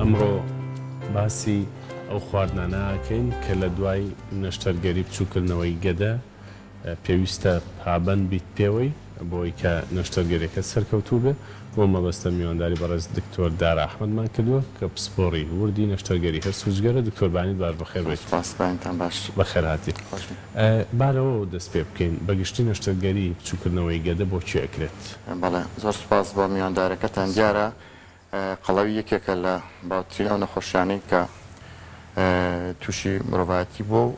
ئەمڕۆ باسی ئەو خواردنانەکەین کە لە دوای نەشتەرگەری بچووکردنەوەی گەدە پێویستە پابەند بیت پێوەی بۆی کە نەشتەرگەریەکە سەرکەوتوو بێ. بۆ مەبەستە میوانداری بەڕێز دکتۆر دارا ئەحمەدمان کردووە کە پسپۆڕی وردی نەشتەرگەری هەر سوزگەرە. دکتۆر بانیت باش بەخێر بێت. بەخێر هاتی. بارەوە دەست پێ بکەین بەگشتی نەشتەرگەری بچووکردنەوەی گەدە بۆچی ئەکرێت؟ بەڵێ زۆر سپاس بۆ میواندارەکەتان. دیارە قەڵەوی یەکێکە لە باوترین ئەو نەخۆشیانەی کە تووشی مرۆڤایەتی بووە و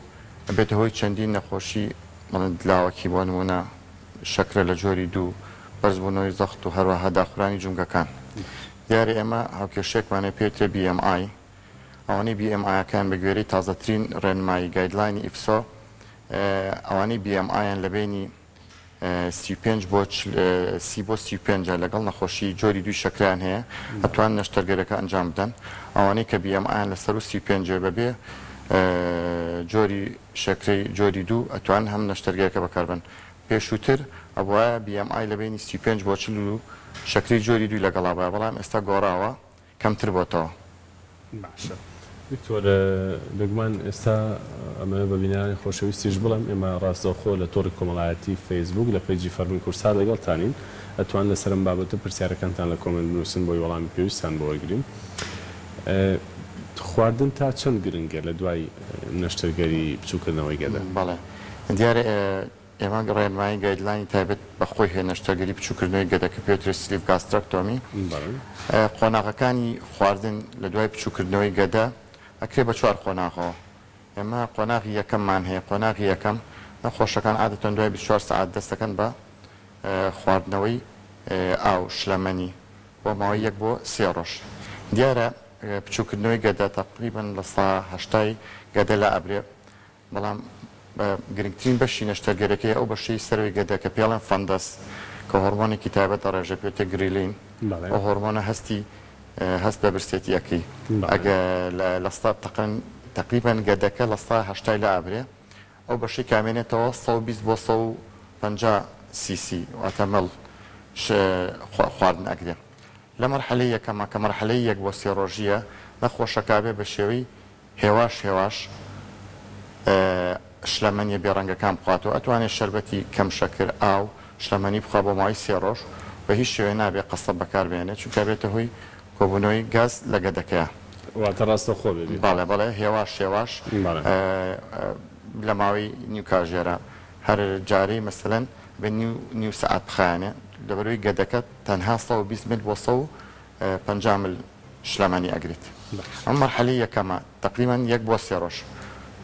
بێتە هۆی چەندین نەخۆشی دلاوەکی بۆ نمونە شەکرە لە جۆری دوو، بەرزبوونەوەی زەخت و هەروەها داخورانی جونگەکان. دیارە ئێمە هاوکێشێکمانێ پێوترێ BMI. ئەوانەی BMI-یەکان بە گوێرەی تازەترین ڕێنمایی گایدلاینی ئیفسۆ ئەوانەی BMI-یان لە بینی 35 بۆ 35 لەگەڵ نەخۆشی جۆری دوی شەکران هەیە ئەتوان نەشتەرگەرەکە ئەنجام بدەن. ئەوانەی کە BMI-یان لەسەر و 35 بەبێ جۆری شەکرەی جۆری دوو ئەتوان هەم نەشتەرگەرەکە بەکاربن. پێشووتر ئەوە BMI لە بینی 35 بۆ 40 و شەکری جۆری دوی لەگەڵا بە، بەڵام ئێستا گۆڕاوە کەمتر بۆتەوە. باشە دکتۆر، دەگومان ئێستا ئەمە بە بینانی خۆشەویستیش بڵم ئێمە ڕاستەوخۆ لە تۆڕی کۆمەڵایەتی فەیسبوک لە پێیجی فەرمووی کورسا لەگەڵتانین، ئەتوان لەسەرم بابەتە پرسیارەکانتان لە کۆمنت بنووسن بۆی وەڵامی پێویستان بۆ وەرگرین. خواردن تا چەند گرنگە لە دوای نەشتەرگەری بچووکردنەوەی گەدە؟ بەڵێ دیارە ئێمە ڕێنمایی گایدلاینی تایبەت بەخۆی هەیە نەشتەرگەری بچووکردنەوەی گەدەکە پێوترێت سلیپ گاسترەکتۆمی. قۆناغەکانی خواردن لە دوای بچووکردنەوەی گەدە ئەکرێ بە 4 قۆناغەوە. ئێمە قۆناغی یەکەممان هەیە. قۆناغی یەکەم نەخۆشەکان عادەتەن دوای 24 سەعات دەستەکەن بە خواردنەوەی ئاو شلەمەنی بۆ ماوەی 1 بۆ 3 ڕۆژ. دیارە بچووکردنەوەی گەدە تقریباً لە 80 گەدە لە ئەبرێ، بەڵام گرنگترین بەشی نەشتەرگەرەکەی ئەو بەشەی سەروی گەدە کە پێڵێن فەندەس کە هۆرمۆنێکی تایبەت دەڕێژە پێوتە گریلین. ئەو هۆرمۆنە هەست بە برسێتیەکەی ئەگە لە تقریباً گەدەکە لە 80 لە ئابرێ، ئەو بەشەی کامێنێتەوە 120 بۆ 150 سیسی واتەمەڵ خواردن ئەگرێ. لە مەرحەلەی یەکەمە کە مەرحەلەی 1 بۆ 3 ڕۆژیە نەخۆشەکە بێ بە شێوەی هێواش شلەمەنیە بێڕەنگەکان بخواتەوە. ئەتوانێت شەربەتی کەم شەکر ئاو شلەمەنی بخوا بۆ ماوەی 3 ڕۆژ، بە هیچ شێوەیە نابێت قەسەب بەکاربێنێت چونکە بێتە هۆی کۆبوونەوەی گاز لە گەدەکەیە. واتە ڕاستەوخۆ بێت. بەڵێ هێواش لە ماوەی نیو کاژێرە هەر جارەی مەسەلەن بە نیو سەعات بخایانێ لەبەرەوەی گەدەکە تەنها 120 مل بۆ 150 مل شلەمەنی ئەگریت. ئەم مەرحەلەی یەکەمە تقریباً 1 بۆ 3 ڕۆژ.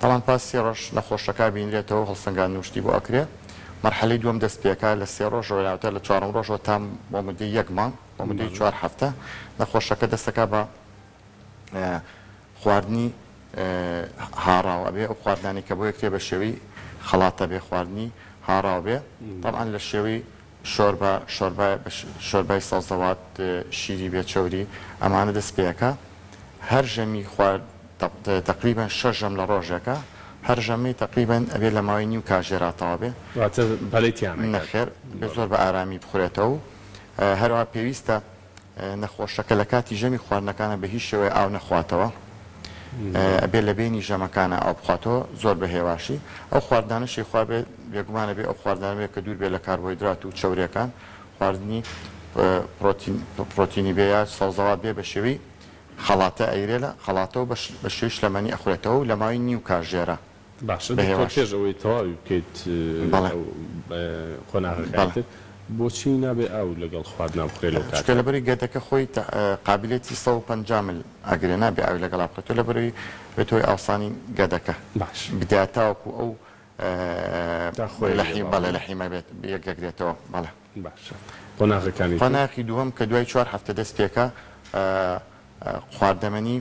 تەڵان پاس 3 ڕۆژ نەخۆشەکە بینرێتەوە هەڵسەنگان نوشتی بۆ ئەکرێ. مەرحەلەی دووەم دەست پێکە لە 3 ڕۆژەوە لاوتە لە 4 ڕۆژەوە تام بۆ مدەی 1 مانگ بۆ مدەی 4 هەفتە نەخۆشەکە دەستەکە بە خواردنی هاڕاوە بێ. ئەو خواردنانی کە بۆ یەکتێ بە شێوەی خەڵاتە بێ خواردنی هاڕاو بێ، طبعاً لە شێوەی شۆربای سەڵسەوات شیری بێ چەوری ئەمانە دەست پێەکە. هەر ژەمی خوارد تقریباً 6 ژەم لە ڕۆژێکە، هەر ژەمی تقریباً ئەبێ لە ماوەی نیو کاژێراتەوە بێ. نەخێر بێ زۆر بە ئارامی بخورێتەوە و هەروە پێویستە نەخۆشەکە لە کاتی ژەمی خواردنەکانە بە هیچ شێوەیە ئاو نەخواتەوە، ئەبێ لە بینی ژەمەکانە ئاو بخواتەوە زۆر بە هێواشی. ئەو خواردانەشی خوا بێ بێگومانە بێ ئەو خواردانە کە دوور بێ لە کاربۆیدرات و چەوریەکان، خواردنی پرۆتینی بێ یا سەوزەوات بێ بە شێوەی خەڵاتە ئەیرێ لە خەڵاتەوە بە شێوەی شلەمەنی ئەخورێتەوە و لە ماوەی نیو کاژێرە. باشە پێشەوەی تەواوی بکەیت قۆناغەکەیتر بۆچی نابێ ئاو لەگەڵ خواردنا بخورێ لەو کاتە؟ لەبەری گەدەکە خۆی قابلیەتی 150 مل ئەگرێ نابێ ئاوی لەگەڵا بخێتەوە لەبەرەوەی بێتەوەی ئاسانی گەدەکە بدایەتاوەکو ئەو لەحیمە بێت یەکێکرێتەوە. بەڵێ باشە. قۆناغی دووەم کە دوای 4 هەفتە دەست پێکە خواردەمەنی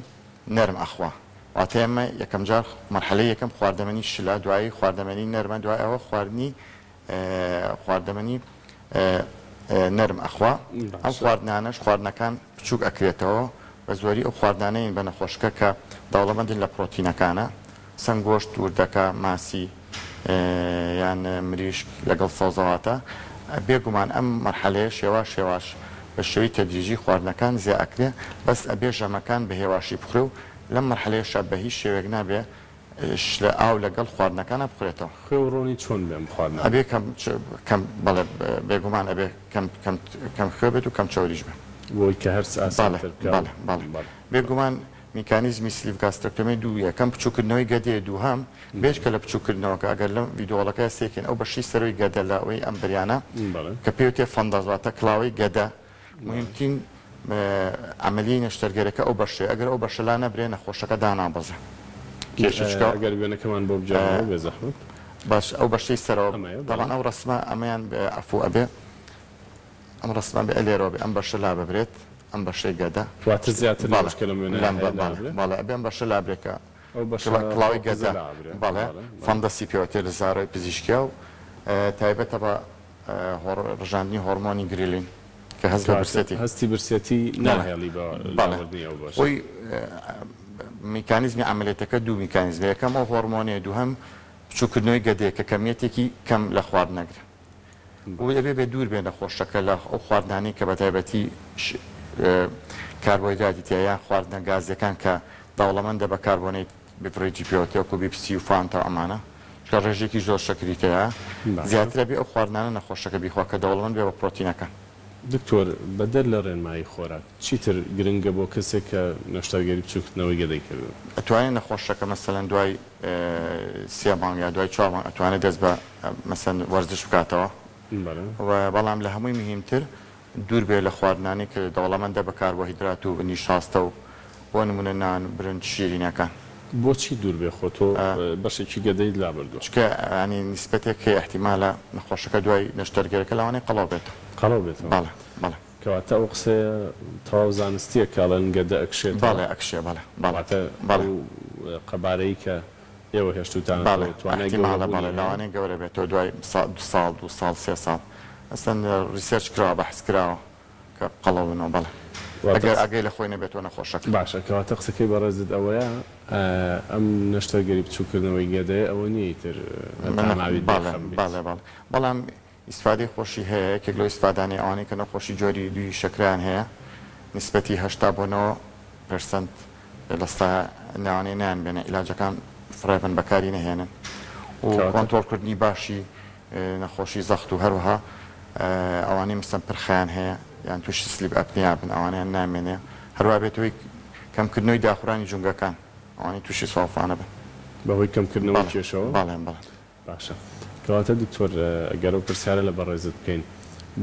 نەرم ئەخوا. واتە ئێمە یەکەم جار مەرحەلەی یەکەم خواردەمەنی شلە، دوایی خواردەمەنی نەرمە، دوای ئەوە خواردەمەنی نەرم ئەخوا. ئەم خواردنانەش خواردنەکان بچووک ئەکرێتەوە بە زۆری ئەو خواردانەیە بە نەخۆشکە کە دەوڵەمەندن لە پرۆتینەکانە، سنگۆشت، وردەکە، ماسی یان مریشک لەگەڵ سەوزەواتە. بێگومان ئەم مەرحەلەیە شێواش بە شێوەی تەدریجی خواردنەکان زیاد ئەکرێ بەس ئەبێ ژەمەکان بە هێواشی بخورێ و لەم مەرحەلەیەشە بە هیچ شێوەیەک نابێ لە ئاو لەگەڵ خواردنەکانە بخورێتەوە. خوێڕۆنی چۆن بێم خواردن ئەبێ کەم بەڵێ بێگومان ئەبێ کەم خوێ بێت و کەم چاوریش بێت بۆی کە هەرس ئاسانتر بکات. بێگومان میکانیزمی سلیڤ گاسترەکتۆمی دوو یەکەم بچووکردنەوەی گەدێ دووهەم بێت کە لە بچووکردنەوەکە ئەگەر لەم ڤیدۆڵەکە سێکن ئەو بەشی سەرۆی گەدە لە ئەوەی ئەم بریانە کە پێوتێ فەندازواتە کڵاوی گەدە مهمترین عملی نەشتەرگەرەکە ئەو بەشێ ئەگەر ئەو بەشە نەبرێ نەخۆشەکە دانابەزە ئەگەر وێنەکەمان بۆ بجارەوە بێ زەحمەت باش ئەو بەشەی سەرەوە دەڵان ئەو ڕسمە ئەمەیان ئەفو ئەبێ ئەم ڕسمان بە ئەلێرەوە بێ ئەم بەشە لا ببرێت ئەم بەشەی گەدە واتە زیاتر لەشکە لەم وێنە باڵێ ئەبێ ئەم بەشە لابرێکە کڵاوی گەدە باڵێ فەندەسی پێوەتێ لە زارۆی پزیشکیا و تایبەتە بە ڕژاندنی هۆرمۆنی گریلین کە هەست بە برسێتی هەستی برسێتی ناهێڵی خۆی میکانیزمی عملێتەکە دوو میکانیزم یەکەم ئەو هۆرمۆنیە دووهەم بچووکردنەوەی گەدەیە کە کەمیەتێکی کەم لە خواردنەگرە و دەبێ بێ دوور بێ نەخۆشەکە لە ئەو خواردنانی کە بە تایبەتی کاربۆیدراتی تیایە خواردنە گازەکان کە دەوڵەمەندە بە کاربۆنەیت بفرێجی پێوەتەوە بیپسی و فانتە ئەمانە کە ڕێژێکی زۆر شەکریتەیە زیاترە بێ ئەو خواردنانە نەخۆشەکە بیخوا کە دەوڵەمەند بێ بە پرۆتینەکان. دکتۆر بەدەر لە ڕێنمایی خۆراک چیتر گرنگە بۆ کەسێک کە نەشتەرگەری بچووکردنەوەی گەدەی کردو ئەتوانێت نەخۆشەکە مەسەلەن دوای 3 مانگ یا دوای 4 مانگ ئەتوانێت دەست بە مەسەن وەرزش بکاتەوە بەڵام لە هەمووی مهمتر دوور بێ لە خواردنانی کە دەوڵەمەندە بە کاربۆهیدرات و نیشاستە و بۆ نمونە نان برنج شیرینەکان. بۆچی دوور بێ خۆ تۆ بەشێکی گەدەی لابردووە چکە ینی نیسبەتێک کە احتیمالە نەخۆشەکە دوای نەشتەرگەرەکە لەوانەیە قەڵاو بێتەوە قەڵاو بێتەوە بەڵێ کەواتە ئەو قسەیە تەواو زانستیە کاڵەن گەدە ئەکشێت باڵێ ئەکشێ باڵێ قەبارەی کە ئێوە هێشتوتان لەوانەیە گەورە بێتەوە دوای 2 ساڵ 3 ساڵ ئەسەن ریسێرچ کراوە بە حسکراوە کە قەڵەوبنەوە بەڵێ ئەگەی لە خۆی نەبێتەوە نەخۆشەکە باشە کەواتە قسەکەی بەڕێزت ئەوەیە ئەم نەشتەرگەری بچووکردنەوەی گەدەیە ئەوە نییە تر بەڵام ئیسفادەی خۆشی هەیە یەکێک لەو ئیسفادانی ئەوانەی کە نەخۆشی جۆری دوی شەکران هەیە نسبەتی 80% لەستا ناوانەیە نیان بێنە عیلاجەکان فڕێبن بەکاری نەهێنن و کۆنتڕۆڵکردنی باشی نەخۆشی زەخت و هەروەها ئەوانەی مەسەن پرخیان هەیە یان تووشی سلیب ئەپنیا بن ئەوانیان نامێنێ هەروە بێتەوەی کەمکردنەوەی داخورانی جونگەکان ئەوانی تووشی سۆفانە بن بەهۆی کەمکردنەوەی کێشەوە باڵێن باشە کەواتە دکتۆر ئەگەر ئەو پرسیارە لە بەڕێزت بکەین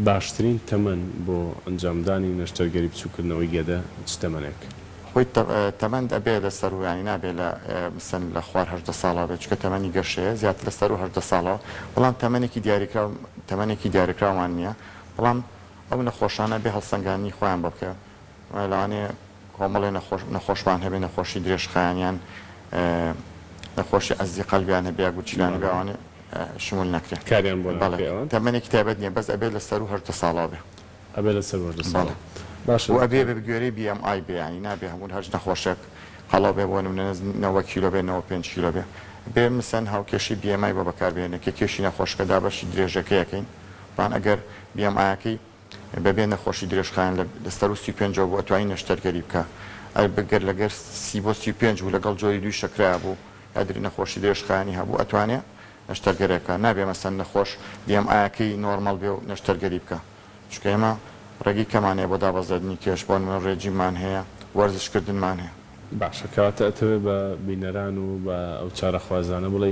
باشترین تەمەن بۆ ئەنجامدانی نەشتەرگەری بچووکردنەوەی گەدە چ تەمەنێک خۆی تەمەند ئەبێ لە سەروانی نابێت لە مثەن لە خوار 18 ساڵەوە بێت چکە تەمەنی گەشەیە زیاتر لە سەر و 18 ساڵەوە بەڵام تەمەنێکی دیاریکراوان نییە بەڵام ئەو نەخۆشانە بێ هەڵسەنگانی خۆیان بکە لەوانەیە کۆمەڵێ نەخۆشمان هەبێ نەخۆشی درێژخایانیان نەخۆشی ئەزی قەلبیان هەبێ گوچیلانی بێوانێ شمول نەکرێت کاریان بۆ تەمەنێکی تایبەت نییە بەس ئەبێ لە سەر و 18 ساڵەوە بێ ئەبێ لە سەر 18 ساڵە باش و ئەبێ بە گوێرەی BMI بێ ینی نابێ هەموو هەرج نەخۆشێک قەڵاو بێ بۆ نمونە 90 کیلۆ بێ 95 کیلۆ بێ بێ مەسەن هاوکێشی BMI بۆ بەکاربێنێ کە کێشی نەخۆشکەدا بەشی درێژەکە یەکەین بان ئەگەر BMI-یەکەی بەبێ نەخۆشی درێژخایەن لە سەر و 35 بۆ ئەتوانی نەشتەرگەری بکە بگەر لەگەر 30 بۆ 35 و لەگەڵ جۆری دوی شەکرا بوو یادری نەخۆشی درێژخایانی هەبوو ئەتوانێت نەشتەرگەرەکە نابێ مەسەن نەخۆش BMI-یەکەی نۆرمەڵ بێ و نەشتەرگەری بکە چکە ئێمە ڕێگی کەمانەیە بۆ دابەزەدنی کێش بۆ نمونە ڕێجیمان هەیە وەرزشکردنمان هەیە باشە کەواتە ئەتەوێ بە بینەران و بە ئەو چارەخوازانە بڵێ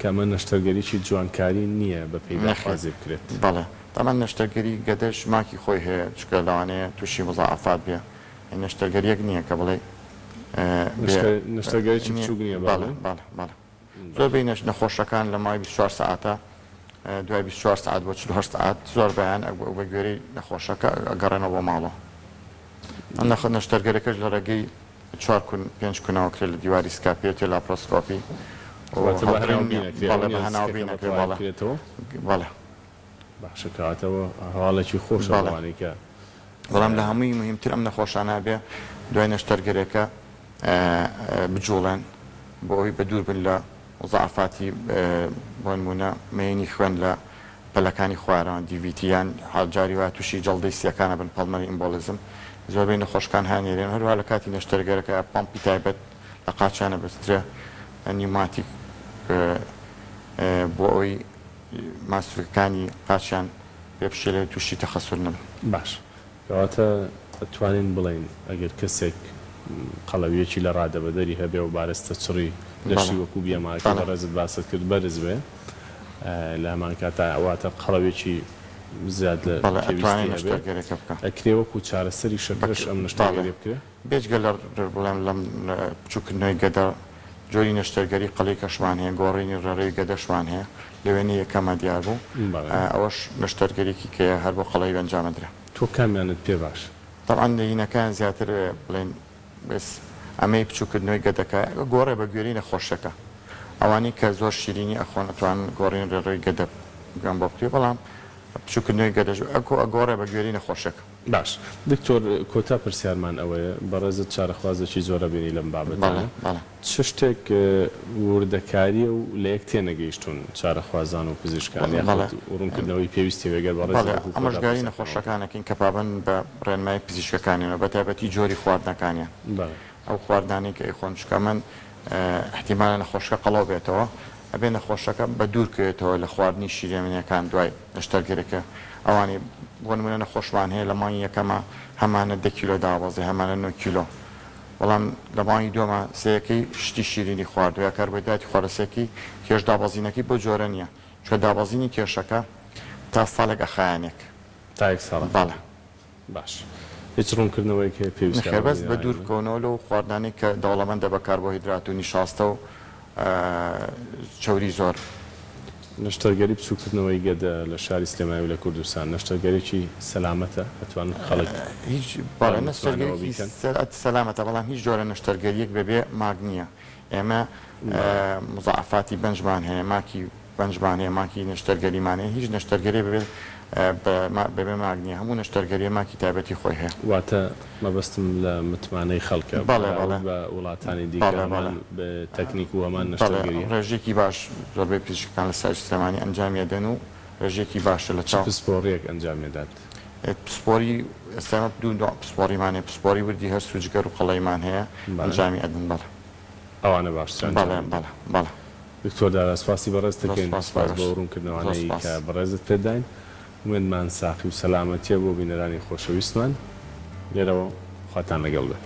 کەمە نەشتەرگەریی جوانکاری نییە بە پێی خوازی بکرێت بەڵێ تامان نەشتەرگەری گەدەش ماکی خۆی هەیە چکە لەوانەیە تووشی مزعفات بێ نەشتەرگەریەک نییە کە بڵێ نەشتەرگەریی بچووک نییە زۆر بین نەخۆشەکان لە مای 24 ساعتە دوای 24 ساعت بۆ 48 ساعت زۆر بەیان بە گوێرەی نەخۆشەکە ئەگەڕێنەوە بۆ ماڵەوە ئەم نەشتەرگەرەکەش لە ڕێگەی 4 5 کونەوە کرێت لە دیواری سکاپێتی لاپرۆسکۆپی بەڵێ باشە کاتەوە هەواڵێکی خۆشەوانێکە بەڵام لە هەمووی مهمتر ئەم نەخۆشانە بێ دوای نەشتەرگەرەکە بجوڵێن بۆ ئەوی بە دوور بن لە وزعفاتی بۆ نمونە مەینی خوێن لە پەلەکانی خوارەوە دیڤیتیان هاجاری وای تووشی جەڵدەی سیەکانە بن پەڵمەری ئیمبۆلیزم زۆربەی نەخۆشکان هەنێرێن هەروە لە کاتی نەشتەرگەرەکە پامپی تایبەت لە قاچانە بەسترە نیوماتیک بۆ ئەوی ماسوولەکانی قاچیان پێ بشێلێ تووشی تەخەسوور نەبن. باش کەواتە ئەتوانین بڵین ئەگەر کەسێک قەڵەویەکی لە ڕادەبەدەری هەبێ و بارەستە چڕی لەشی وەکو بیەماکە بەڕێزت باست کرد بەرز بێ لە هەمان کاتە ئەواتە قەڵەوێکی زیاد لە پێویستی هەبێت ئەکرێ وەکو چارەسەری شەکرش ئەم نەشتەرگەری بکرێ بێجگە بڵێم لەم بچووکردنەوەی گەدە جۆری نەشتەرگەری قەڵی کەشمان هەیە گۆڕینی ڕێڕەوی گەدەشوان هەیە لەوێنەی یەکەمە دیار بوو ئەوەش نەشتەرگەریکی کە هەر بۆ قەڵەوی ئەنجامەدرا. تۆ کامیانت پێ باش؟ طبعاً لەینەکان زیاتر بڵێن بس ئەمەی بچووکردنەوەی گەدەکە گۆڕێ بە گوێرەی نەخۆشەکە ئەوانەی کە زۆر شیرینی ئەخۆن ئەتوان گۆڕین ڕێڕەوی گەدە گەم بۆ بکرێ بەڵام بچووکردنەوەی گەدەژ گۆڕێ بە گوێرەی نەخۆشەکە. باش دکتۆر کۆتا پرسیارمان ئەوەیە بەڕێزت چارەخوازێکی زۆرە بینی لەم بابەتانە چ شتێک وردەکاریە و لە یەک تێنەگەیشتون چارەخوازان و پزیشکان ڕوونکردنەوەی پێویستی وێگەر ئەمەشگاری نەخۆشەکانەکەین کە پابند بە ڕێنمای پزیشکەکانیەوە بە تایبەتی جۆری خواردنەکانیان ئەو خواردانەی کە ئەیخۆن چکە من احتیمالە نەخۆشەکە قەڵەو بێتەوە ئەبێ نەخۆشەکە بە دوورکەوێتەوە لە خواردنی شیرێنیەکان دوای نەشتەرگەرەکە ئەوانی بۆ نمونە نەخۆشمان هەیە لە مانگی یەکەمە هەمانە 10 کیلۆ دابەزێ هەمانە 9 کیلۆ بەڵام لە مانگی دووەمە سەیەکەی شتی شیرینی خواردو یا کاربۆهیدراتی خواردنەسێکی کێش دابەزینەکەی بۆ جۆرە نییە چکە دابەزینی کێشەکە تا ساڵێک ئەخایانێک تا یەک ساڵ. بەڵێ باش هیچ ڕوونکردنەوەی کە پێویستە بەس بە دوورکەونەوە لەو خواردانەی کە دەوڵەمەندە بە کاربۆهیدرات و نیشاستە و چەوری زۆر. نەشتەرگەری بچووکردنەوەی گەدە لە شاری سلێمانی و لە کوردستان نەشتەرگەرێکی سەلامەتە ئەتوان خەڵک هیچ نەشتەرگەری سەلامەتە بەڵام هیچ جۆرە نەشتەرگەریەک بەبێ ماگ نییە. ئێمە مزعفاتی بەنجمان هەیە ماکی بەنجمان هەیە ماکی نەشتەرگەریمان هەیە هیچ نەشتەرگەری بەبێ ماگ نییە هەموو نەشتەرگەری ماکی تایبەتی خۆی هەیە. واتە مەبەستم لە متمانەی خەڵکە بە وڵاتانی دیکەمان بە تەکنیک و هەمان نەشتەرگەری ڕێژێکی باش زۆربەی پزیشکەکان لە سەر سلێمانی ئەنجامیەدەن و ڕێژێکی باشە لە چاو پسپۆڕیەک ئەنجامێدات. پسپۆری ئێستا دوو پسپۆریمانێ پسپۆری وردی هەر سوجگەر و قەڵەیمان هەیە ئەنجامی ئەدەن. بەڵێ ئەوانە باشترن. بەڵێ دکتۆر دارا سپاسی بەڕێز دەکەین سپاس بۆ ڕوونکردنەوەی کە بەڕێزت پێداین وێنمان ساقی و سەلامەتیە بۆ بینەرانی خۆشەویستمان لێرەوە خواتان لەگەڵ بێت.